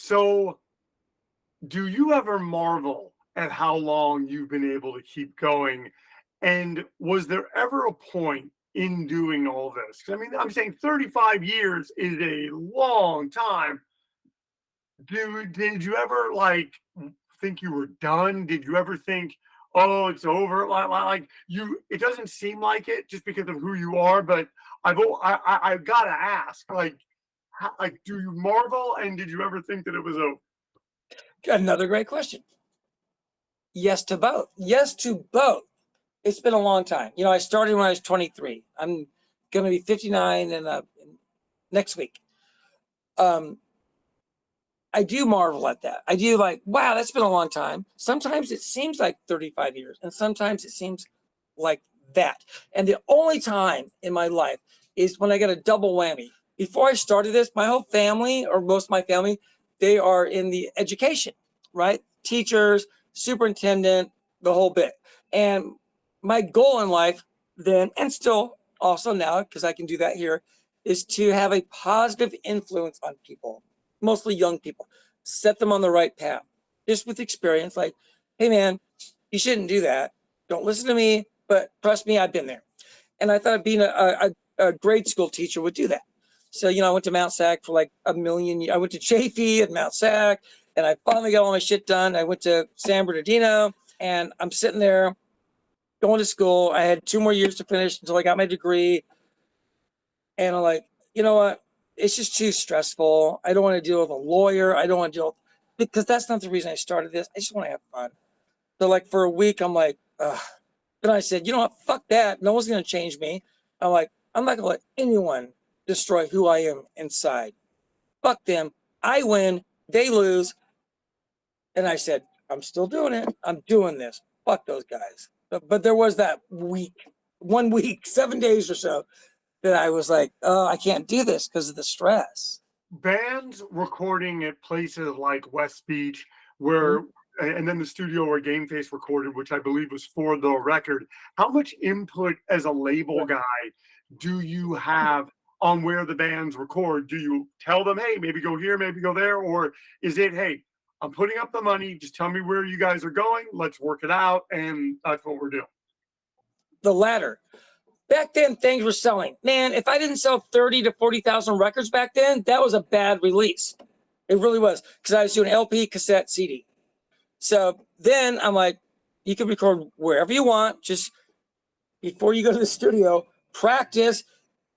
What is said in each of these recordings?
So, do you ever marvel at how long you've been able to keep going? And was there ever a point in doing all this? 'Cause I mean, I'm saying 35 years is a long time. Did you ever like think you were done? Did you ever think, oh, it's over? Like you, it doesn't seem like it just because of who you are. But I've got to ask, like, like, do you marvel? And did you ever think that it was over? Another great question. Yes to both. Yes to both. It's been a long time. You know, I started when I was 23. I'm going to be 59 next week. I do marvel at that. I do like, wow, that's been a long time. Sometimes it seems like 35 years, and sometimes it seems like that. And the only time in my life is when I get a double whammy. Before I started this, my whole family, or most of my family, they are in the education, right? Teachers, superintendent, the whole bit. And my goal in life then, and still also now, because I can do that here, is to have a positive influence on people, mostly young people, set them on the right path, just with experience. Like, hey man, you shouldn't do that. Don't listen to me, but trust me, I've been there. And I thought being a grade school teacher would do that. So, you know, I went to Mount Sac for like a million years. I went to Chafee at Mount Sac, and I finally got all my shit done. I went to San Bernardino, and I'm sitting there going to school. I had 2 more years to finish until I got my degree. And I'm like, you know what? It's just too stressful. I don't want to deal with a lawyer. I don't want to deal with, because that's not the reason I started this. I just want to have fun. So like for a week, I'm like, ugh. Then I said, you know what? Fuck that. No one's going to change me. I'm like, I'm not going to let anyone destroy who I am inside. Fuck them. I win. They lose. And I said, I'm still doing it. I'm doing this. Fuck those guys. But there was that week, 1 week, 7 days or so, that I was like, oh, I can't do this because of the stress. Bands recording at places like West Beach, where and then the studio where Game Face recorded, which I believe was For the Record. How much input as a label guy do you have on where the bands record? Do you tell them, hey, maybe go here, maybe go there? Or is it, hey, I'm putting up the money, just tell me where you guys are going, let's work it out, and that's what we're doing? The latter. Back then, things were selling. Man, if I didn't sell 30 to 40,000 records back then, that was a bad release. It really was, because I was doing LP, cassette, CD. So then I'm like, you can record wherever you want. Just before you go to the studio, practice.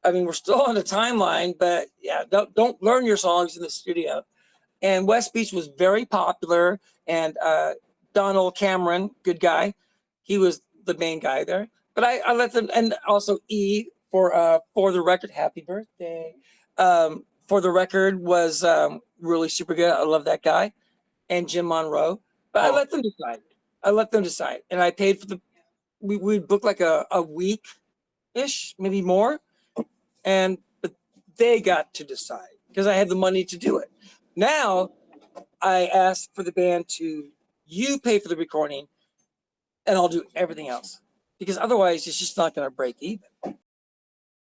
I mean, we're still on the timeline, but yeah, don't learn your songs in the studio. And West Beach was very popular. And Donald Cameron, good guy, he was the main guy there. But I let them, and also E for the Record, happy birthday. For the Record was really super good. I love that guy. And Jim Monroe. But I let them decide. I let them decide. And I paid for we'd book like a week-ish, maybe more. But they got to decide because I had the money to do it. Now I asked for the band you pay for the recording and I'll do everything else. Because otherwise it's just not going to break even.